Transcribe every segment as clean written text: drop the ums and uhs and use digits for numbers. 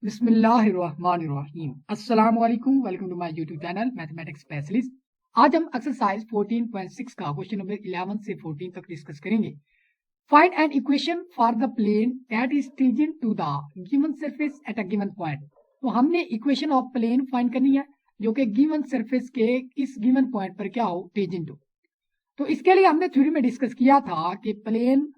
बिस्मिल्लाहिर्रहमानिर्रहीम। अस्सलाम वालेकुम, welcome to my YouTube channel mathematics specialist. आज हम एक्सरसाइज 14.6 का क्वेश्चन नंबर 11 से 14 तक डिस्कस करेंगे। Find an equation for the plane that is tangent to the given surface at a given point. तो हमने इक्वेशन ऑफ प्लेन फाइंड करनी है जो कि गिवन सरफेस के इस गिवन पॉइंट पर क्या हो, टेंजेंट हो। तो इसके लिए हमने थ्योरी में डिस्कस किया था कि plane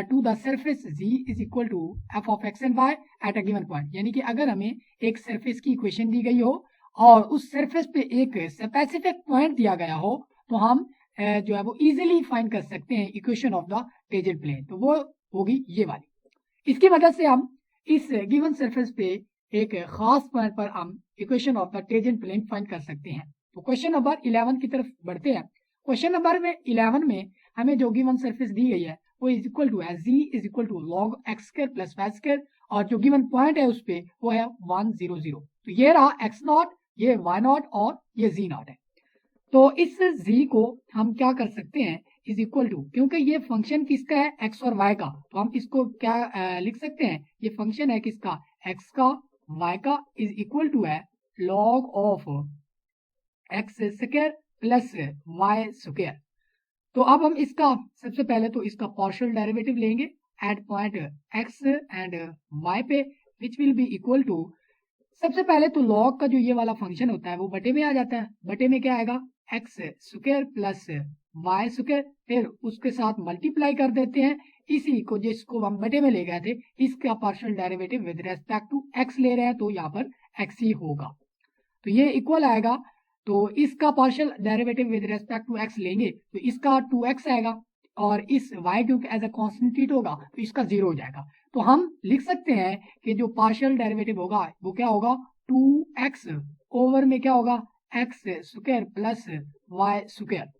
to the surface z is equal to F of X and Y at a given point, यानी कि अगर हमें एक सरफेस की इक्वेशन दी गई हो और उस सरफेस पे एक स्पेसिफिक पॉइंट दिया गया हो तो हम जो है वो इजीली फाइंड कर सकते हैं equation of the tangent plane. तो वो होगी ये वाली। इसकी मदद से हम इस गिवन सरफेस पे एक खास पॉइंट पर हम equation of the tangent plane find कर सकते हैं। तो क्वेश्चन नंबर 11 की तरफ बढ़ते हैं। क्वेश्चन नंबर 11 में हमें जो गिवन सरफेस दी गई है वो इज इक्वल टू है z is equal to log X square plus Y square, और जो गिवन पॉइंट है उस पे वो है 1 0 0। तो ये रहा x नॉट, ये y नॉट और ये z नॉट है। तो इस z को हम क्या कर सकते हैं, इज इक्वल टू, क्योंकि ये फंक्शन किसका है, x और y का, तो हम इसको क्या लिख सकते हैं, ये फंक्शन है किसका, x का, y का, इज इक्वल टू है log of X square plus Y square. तो अब हम इसका सबसे पहले तो इसका पार्शियल डेरिवेटिव लेंगे at point x and y पे, which will be equal to, सबसे पहले तो लॉग का जो ये वाला फंक्शन होता है वो बटे में आ जाता है। बटे में क्या आएगा, X square plus Y square, फिर उसके साथ मल्टीप्लाई कर देते हैं इसी को, जिसको हम बटे में ले गए थे, इसका partial derivative with respect to x ले रहे हैं तो यहाँ पर एक्स ही होगा। तो ये इक्वल आएगा, तो इसका partial derivative with respect to X लेंगे तो इसका 2x आएगा, और इस y क्योंकि एज अ कांस्टेंट होगा तो इसका 0 हो जाएगा। तो हम लिख सकते हैं कि जो पार्शियल डेरिवेटिव होगा वो क्या होगा, 2x ओवर में क्या होगा, X square plus Y square.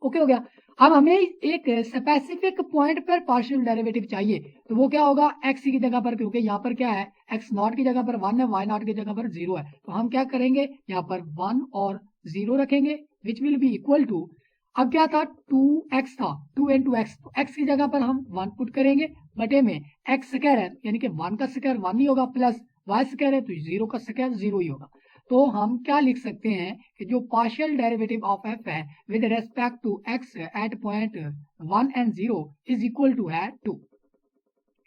Okay हो गया। अब हमें एक स्पेसिफिक पॉइंट पर पार्शियल डेरिवेटिव चाहिए, तो वो क्या होगा, x की जगह पर, क्योंकि यहाँ पर क्या है, x नॉट की जगह पर 1 है, y नॉट की जगह पर 0 है, तो हम क्या करेंगे, यहाँ पर 1 और 0 रखेंगे which will be equal to, अब क्या था 2x था, 2 इंटू एक्स, तो x की जगह पर हम 1 पुट करेंगे, बटे में x स्क्वायर है यानी कि 1 का स्क्वायर 1 ही होगा, प्लस y स्क्वायर है तो 0 का स्क्वायर 0 ही होगा। तो हम क्या लिख सकते हैं कि जो पार्शियल डेरिवेटिव ऑफ f है with respect to x at point 1 and 0 is equal to है 2।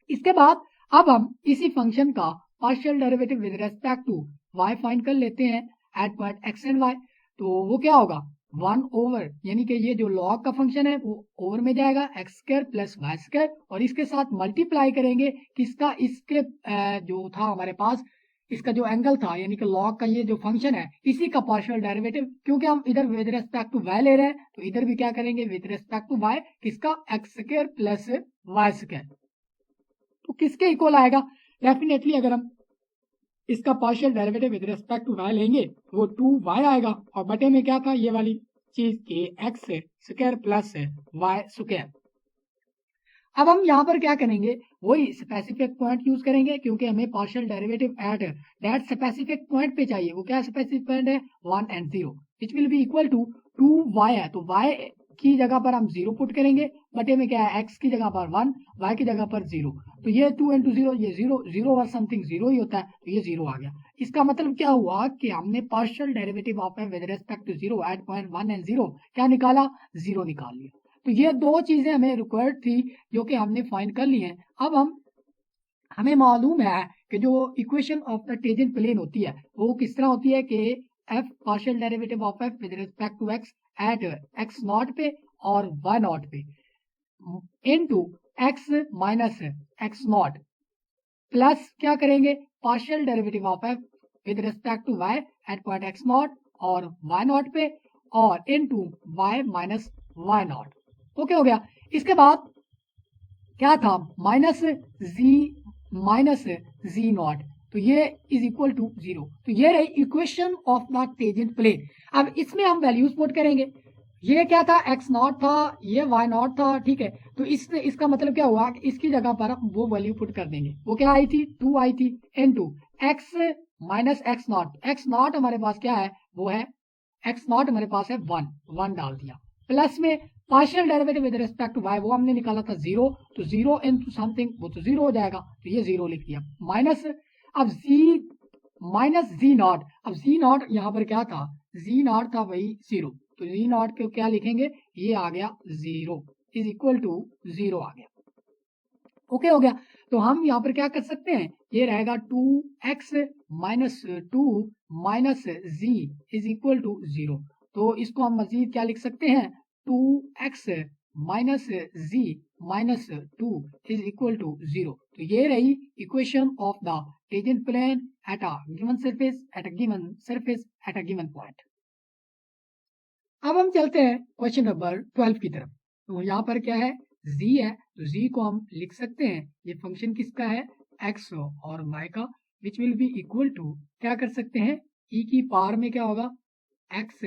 इसके बाद अब हम इसी फंक्शन का partial derivative with respect to y find कर लेते हैं at point x and y। तो वो क्या होगा, 1 ओवर, यानी कि ये जो लॉग का फंक्शन है वो ओवर में जाएगा, x square plus Y square, और इसके साथ मल्टीप्लाई करेंगे किसका, इसके जो था हमारे पास इसका जो एंगल था, यानी कि लॉग का ये जो फंक्शन है इसी का पार्शियल डेरिवेटिव, क्योंकि हम इधर विद रेस्पेक्ट टू y ले रहे हैं तो इधर भी क्या करेंगे विद रेस्पेक्ट टू y, किसका, X square plus Y square. तो किसके इक्वल आएगा, डेफिनेटली अगर हम इसका partial derivative with respect to y लेंगे वो 2y आएगा, और बटे में क्या था, ये वाली चीज के X square plus Y square. अब हम यहाँ पर क्या करेंगे, वही स्पेसिफिक पॉइंट यूज करेंगे, क्योंकि हमें partial derivative at that specific point पे चाहिए। वो क्या स्पेसिफिक पॉइंट है, 1 and 0, which will be equal to 2y है, तो y की जगह पर हम 0 पुट करेंगे, बटे में क्या है, x की जगह पर 1, y की जगह पर 0, तो ये 2 इंटू 0, ये 0 0 और समथिंग 0 ही होता है, तो ये 0 आ गया। इसका मतलब क्या हुआ कि हमने partial derivative of with respect to 0 at point 1 and 0 क्या निकाला, 0 निकाल लिया। तो ये दो चीजें हमें रिक्वायर्ड थी जो कि हमने फाइंड कर ली हैं। अब हमें मालूम है कि जो equation of the tangent plane होती है वो किस तरह होती है कि f partial derivative of f with respect to x at x naught पे और y नॉट पे into x minus x naught, plus क्या करेंगे, partial derivative of f with respect to y at point x naught और y naught पे, और into y minus y naught. Okay हो गया। इसके बाद क्या था, माइनस जी नॉट, तो ये इज इक्वल टू 0। तो ये रही equation of the tangent plane. अब इसमें हम वैल्यूज पुट करेंगे, ये क्या था, x नॉट था, ये y नॉट था, ठीक है। तो इसका मतलब क्या हुआ कि इसकी जगह पर हम वो वैल्यू पुट कर देंगे, वो क्या आई थी, 2 आई थी, into x minus x not. X not हमारे पास क्या है, वो है एक्स नॉट हमारे पास है 1 डाल दिया, प्लस में partial derivative with respect to y वो हमने निकाला था 0, तो 0 इनटू समथिंग वो तो 0 हो जाएगा, तो ये 0 लिख दिया, माइनस अब z माइनस जी नॉट, अब जी नॉट यहाँ पर क्या था, जी नॉट था वही 0, तो जी नॉट को क्या लिखेंगे, ये आ गया 0 इज इक्वल टू 0 आ गया। ओके हो गया। तो हम यहाँ पर क्या कर सकते हैं, ये रहेगा 2x minus 2 minus Z is equal to 0। तो इसको हम मजीद क्या लिख सकते हैं, 2x minus Z minus 2 is equal to 0। तो ये रही equation of the tangent plane at a given surface at a given surface at a given point. अब हम चलते हैं क्वेश्चन नंबर 12 की तरफ। तो यहाँ पर क्या है, z है, तो z को हम लिख सकते हैं, ये फंक्शन किसका है, x और y का, which will be equal to, क्या कर सकते हैं, e की पावर में क्या होगा, x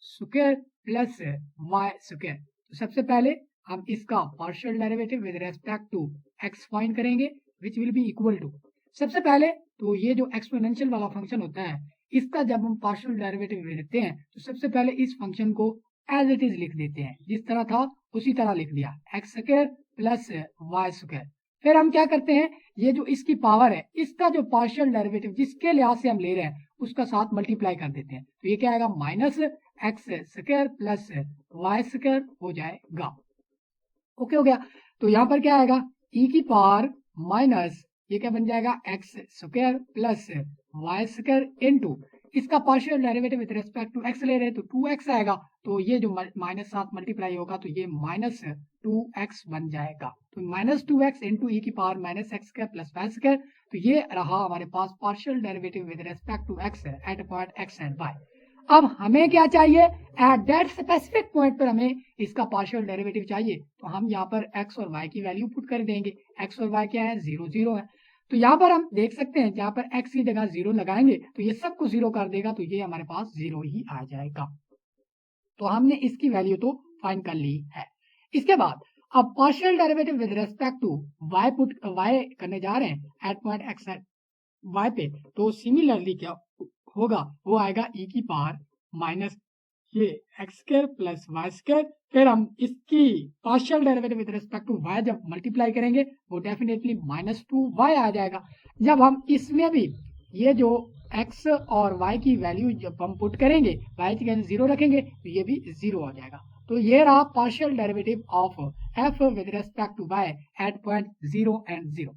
square plus y square. तो सबसे पहले हम इसका partial derivative with respect to x find करेंगे, which will be equal to, सबसे पहले तो ये जो एक्सपोनेंशियल वाला फंक्शन होता है, इसका जब हम पार्शियल डेरिवेटिव लेते हैं तो सबसे पहले इस फंक्शन को एज इट इज लिख देते हैं, जिस तरह था उसी तरह लिख दिया, X square plus Y square. फिर हम क्या करते हैं, ये जो इसकी पावर है, इसका जो पार्शियल डेरिवेटिव जिसके लिहाज से हम ले रहे हैं उसका साथ मल्टीप्लाई कर देते हैं, तो ये क्या आएगा, minus x square plus Y square हो जाएगा। ओके हो गया। तो यहाँ पर क्या आएगा, ई की पावर माइनस ये क्या बन जाएगा, x square plus Y square into इसका partial derivative with respect to x ले रहे हैं तो 2x आएगा, तो ये जो माइनस साथ मल्टीप्लाई होगा तो ये माइनस 2x बन जाएगा। तो माइनस 2x इंटू ई की power minus x square plus Y square, तो ये रहा हमारे पास partial derivative with respect to x at point x and y. अब हमें क्या चाहिए, एट दैट स्पेसिफिक पॉइंट पर हमें इसका पार्शियल डेरिवेटिव चाहिए, तो हम यहाँ पर x और y की वैल्यू पुट कर देंगे, x और y क्या है, 0 0 है। तो यहाँ पर हम देख सकते हैं, जहाँ पर x की जगह 0 लगाएंगे तो ये सबको 0 कर देगा, तो ये हमारे पास 0 ही आ जाएगा। तो हमने इसकी वैल्यू तो फाइंड कर ली है। इसके बाद अब partial derivative with respect to y करने जा रहे हैं at point x at y पे, तो सिमिलरली क्या होगा, वो आएगा e की पावर माइनस ये X square plus Y square, फिर हम इसकी partial derivative with respect to y जब मल्टीप्लाई करेंगे वो डेफिनेटली माइनस 2y आ जाएगा। जब हम इसमें भी ये जो x और y की वैल्यू जब हम पुट करेंगे, y की वैल्यू 0 रखेंगे तो ये भी 0 हो जाएगा। तो ये रहा partial derivative of f with respect to y at point 0 and 0।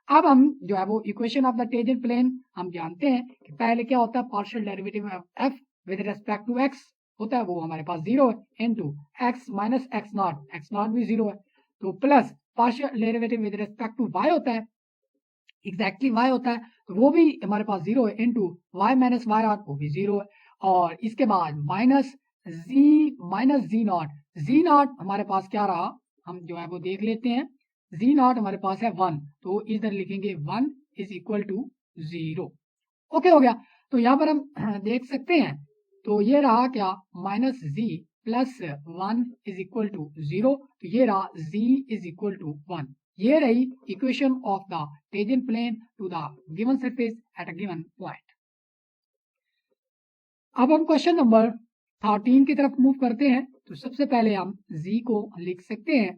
अब हम जो है वो equation of the tangent plane हम जानते हैं कि पहले क्या होता है, partial derivative of f with respect to x होता है, वो हमारे पास 0 है, into x minus x naught भी 0 है, तो plus partial derivative with respect to y होता है, एग्जैक्टली y होता है, तो वो भी हमारे पास 0 है, into y minus Y naught वो भी 0 है, और इसके बाद माइनस जी नॉट हमारे पास क्या रहा, हम जो है वो देख लेते हैं, जी नॉट हमारे पास है 1, तो इधर लिखेंगे 1 इज इक्वल टू 0। ओके हो गया। तो यहाँ पर हम देख सकते हैं, तो ये रहा क्या, minus Z plus 1 is equal to 0, तो ये रहा z इज इक्वल टू 1। ये रही equation of the tangent plane to the given surface at a given point. अब हम क्वेश्चन नंबर 13 की तरफ मूव करते हैं। तो सबसे पहले हम z को लिख सकते हैं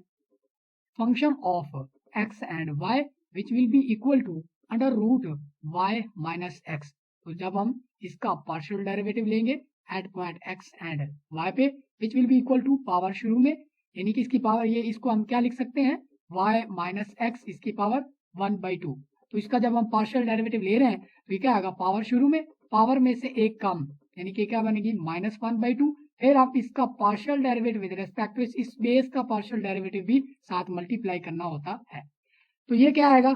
function of x and y which will be equal to under root y minus x। तो जब हम इसका पार्शियल डेरिवेटिव लेंगे at point x and y पे, which will be equal to power शुरू में, यानी कि इसकी पावर ये, इसको हम क्या लिख सकते हैं, y माइनस x इसकी पावर 1/2। तो इसका जब हम पार्शियल डेरिवेटिव ले रहे हैं तो ये क्या आएगा, पावर शुरू में, पावर में से एक कम, यानी कि क्या बनेगी, -1/2। फिर आप इसका partial derivative with respect to इस बेस का पार्शियल डेरिवेटिव भी साथ मल्टीप्लाई करना होता है। तो ये क्या आएगा,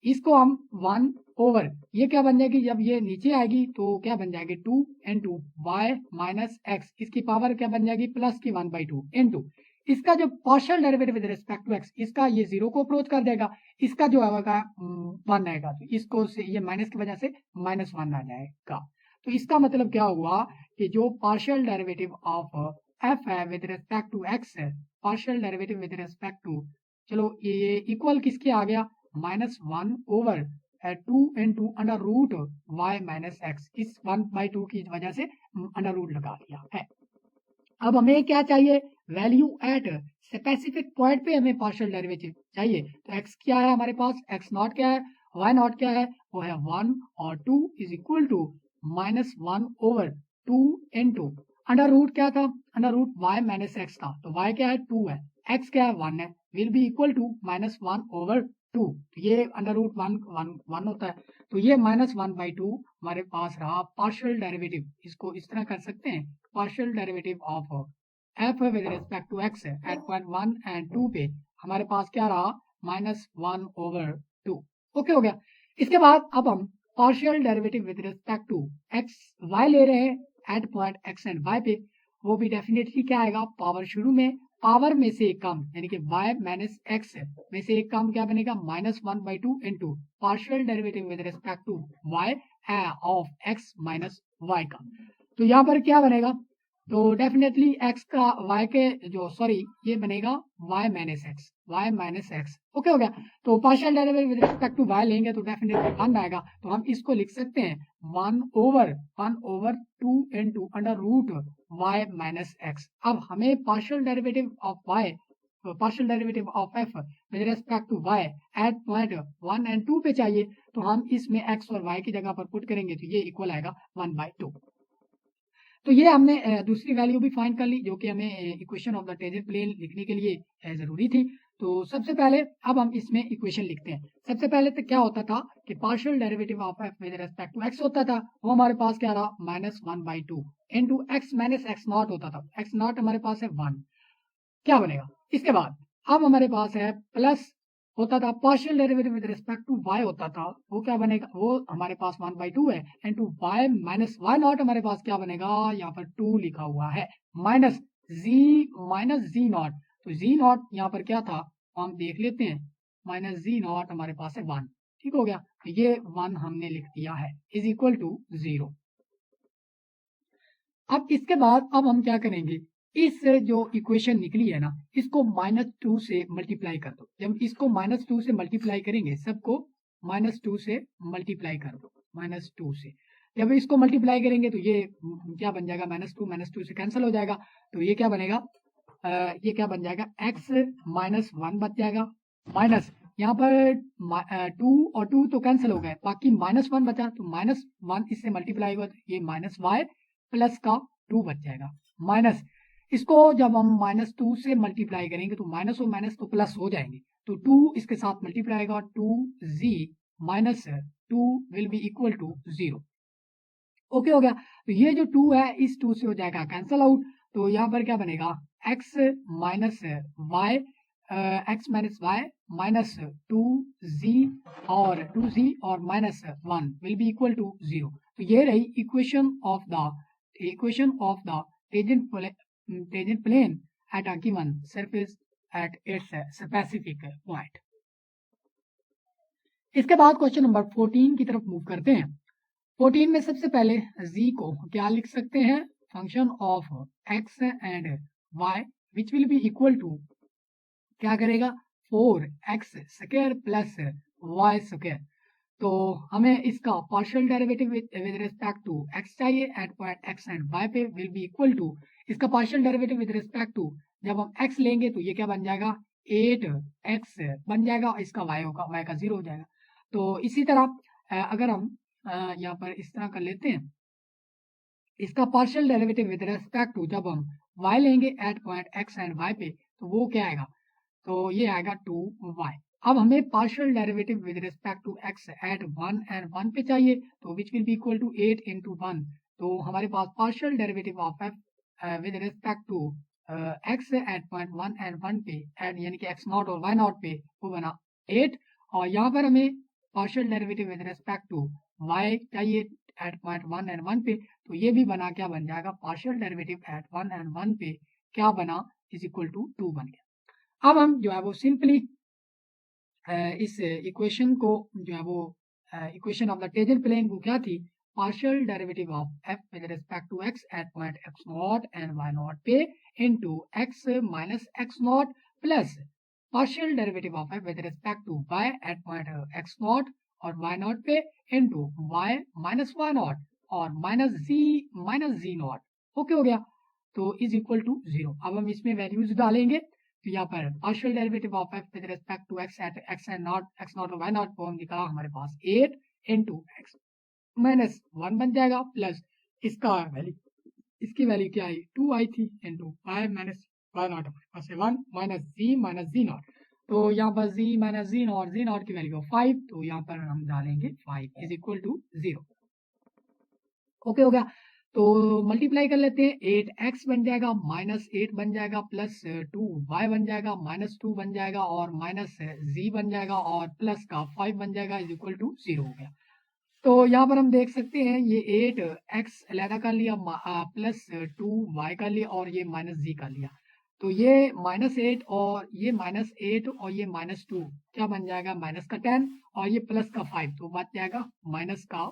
इसको हम 1 ओवर ये क्या बन जाएगी, जब ये नीचे आएगी तो क्या बन जाएगी, 2 इंटू वाई माइनस एक्स, इसकी पावर क्या बन जाएगी, प्लस की 1/2 इंटू इसका जो partial derivative with respect to X, इसका ये 0 को अप्रोच कर देगा, इसका जो आएगा 1 आएगा, तो इसको से ये माइनस की वजह से -1 आ जाएगा। तो इसका मतलब क्या हुआ कि जो पार्शियल डेरिवेटिव ऑफ एफ है विद रिस्पेक्ट टू एक्स है, partial derivative with respect to, चलो ये इक्वल किसके आ गया, -1 over 2 into under root Y minus X, इस 1/2 की वजह से अंडर रूट लगा दिया है। अब हमें क्या चाहिए, वैल्यू एट स्पेसिफिक पॉइंट पे हमें पार्शियल डेरिवेटिव चाहिए। तो x क्या है हमारे पास, x नॉट क्या है, वाई नॉट क्या है, वो है 1 और 2 is equal to -1/2 into under root क्या था, under root y minus X था, तो y क्या है 2 है, x क्या है 1 है, विल बी इक्वल टू -1/2, तो ये अंडर रूट 1 होता है, तो ये -1/2 हमारे पास रहा पार्शियल डेरिवेटिव। इसको इस तरह कर सकते हैं, partial derivative of f with respect to x at point 1 and 2 पे हमारे पास क्या रहा -1/2। ओके हो गया। इसके बाद अब हम partial derivative with respect to x y ले रहे हैं at point x and y पे, वो भी डेफिनेटली क्या आएगा, पावर शुरू में पावर में से एक कम, यानी कि y माइनस एक्स में से एक कम क्या बनेगा -1/2 into partial derivative with respect to y of x minus y का। तो यहाँ पर क्या बनेगा, तो डेफिनेटली x का y के जो सॉरी ये बनेगा y माइनस एक्स। ओके हो गया। तो partial derivative with respect to y लेंगे तो डेफिनेटली 1 आएगा, तो हम इसको लिख सकते हैं 1/2 into under root y minus x. अब हमें partial derivative of y, partial derivative of f with respect to y at point 1 and 2 पे चाहिए, तो हम इसमें x और y की जगह पर पुट करेंगे तो ये इक्वल आएगा 1/2। तो ये हमने दूसरी वैल्यू भी फाइंड कर ली, जो कि हमें equation of the tangent plane लिखने के लिए जरूरी थी। तो सबसे पहले अब हम इसमें इक्वेशन लिखते हैं। सबसे पहले तो क्या होता था कि partial derivative of f with respect to x होता था, वो हमारे पास क्या रहा -1/2 into x minus x not होता था, x नॉट हमारे पास है 1, क्या बनेगा। इसके बाद अब हमारे पास है प्लस होता था partial derivative with respect to y होता था, वो क्या बनेगा, वो हमारे पास 1/2 है into y minus y not हमारे पास क्या बनेगा, यहाँ पर 2 लिखा हुआ है, माइनस z नॉट, तो z नॉट यहाँ पर क्या था हम देख लेते हैं, माइनस z नॉट हमारे पास है 1, ठीक हो गया। तो ये 1 हमने लिख दिया है इज इक्वल टू 0। अब इसके बाद अब हम क्या करेंगे, इस जो इक्वेशन निकली है ना, इसको -2 से मल्टीप्लाई कर दो। जब इसको -2 से मल्टीप्लाई करेंगे, सबको -2 से मल्टीप्लाई कर दो, -2 से जब इसको मल्टीप्लाई करेंगे तो ये क्या बन जाएगा, -2 से कैंसिल हो जाएगा, तो ये क्या बनेगा, ये क्या बन जाएगा, x माइनस 1 बच जाएगा, माइनस यहाँ पर 2 और 2 तो कैंसिल हो गए, बाकी -1 बचा, तो -1 इससे मल्टीप्लाई हुआ तो ये -y प्लस का 2 बच जाएगा, माइनस इसको जब हम -2 से मल्टीप्लाई करेंगे तो माइनस और माइनस तो प्लस हो जाएंगे, तो 2 इसके साथ मल्टीप्लाई होगा, 2z minus 2 will be equal to 0। Okay हो गया। तो ये जो 2 है इस 2 से हो जाएगा कैंसल आउट, तो यहाँ पर क्या बनेगा x minus y, x minus y minus 2z और minus 1 will be equal to 0। तो ये रही equation of the tangent plane at a given surface at its specific point. इसके बाद क्वेश्चन नंबर 14 की तरफ मूव करते हैं। 14 में सबसे पहले z को क्या लिख सकते हैं, function of x and y which will be equal to क्या करेगा 4x square plus y square. तो हमें इसका partial derivative with respect to x चाहिए at point x and y पे विल बी इक्वल टू, इसका partial derivative with respect to जब हम x लेंगे तो ये क्या बन जाएगा 8x बन जाएगा, इसका y होगा, y का 0 हो जाएगा। तो इसी तरह अगर हम यहाँ पर इस तरह कर लेते हैं, इसका partial derivative with respect to जब हम y लेंगे at point x and y पे तो वो क्या आएगा, तो ये आएगा 2y। अब हमें partial derivative with respect to x at 1 and 1 पे चाहिए, तो which will be equal to 8 into 1। तो हमारे पास partial derivative of f with respect to x at point 1 and 1 पे एंड यानी कि x नॉट और y नॉट पे वो बना 8, और यहाँ पर हमें partial derivative with respect to y चाहिए एट पॉइंट 1 एंड 1 पे, तो ये भी बना क्या बन जाएगा, पार्शियल डेरिवेटिव एट 1 एंड 1 पे क्या बना इज इक्वल टू 2 बन गया। अब हम जो है वो सिंपली इस इक्वेशन को जो है वो equation of the tangent plane को क्या थी, partial derivative of f with respect to x at point x naught and y naught पे into x minus x naught plus partial derivative of f with respect to y at point x naught और y naught पे into y minus y naught और minus z naught. Okay हो गया, तो is equal to 0। अब हम इसमें values डालेंगे, तो यहाँ पर partial derivative of f with respect to x at x and not x not और वाई नॉट फॉर्म निकाला हमारे पास 8 इंटू एक्स माइनस 1 बन जाएगा प्लस इसका वैल्यू इसकी वैल्यू क्या आई 2 आई थी इंटू 5 माइनस वाई नॉट हमारे पास है 1 माइनस जी नॉट। तो यहाँ पर जी नॉट की वैल्यू 5, तो यहाँ पर हम डालेंगे 5 इज इक्वल टू 0। ओके हो गया। तो मल्टीप्लाई कर लेते हैं, 8x बन जाएगा माइनस 8 बन जाएगा प्लस 2y बन जाएगा माइनस 2 बन जाएगा और माइनस z बन जाएगा और प्लस का 5 बन जाएगा इज इक्वल टू 0 हो गया। तो यहाँ पर हम देख सकते हैं ये 8x अलहदा कर लिया प्लस 2y कर लिया और ये माइनस z कर लिया। तो ये -8 और ये -8 और ये -2 क्या बन जाएगा माइनस का 10 और ये प्लस का 5, तो बच जाएगा माइनस का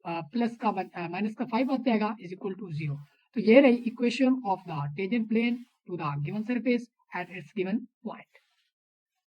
माइनस का 5 बच जाएगा इज इक्वल टू 0। तो ये रही equation of the tangent plane to the given surface at its given point.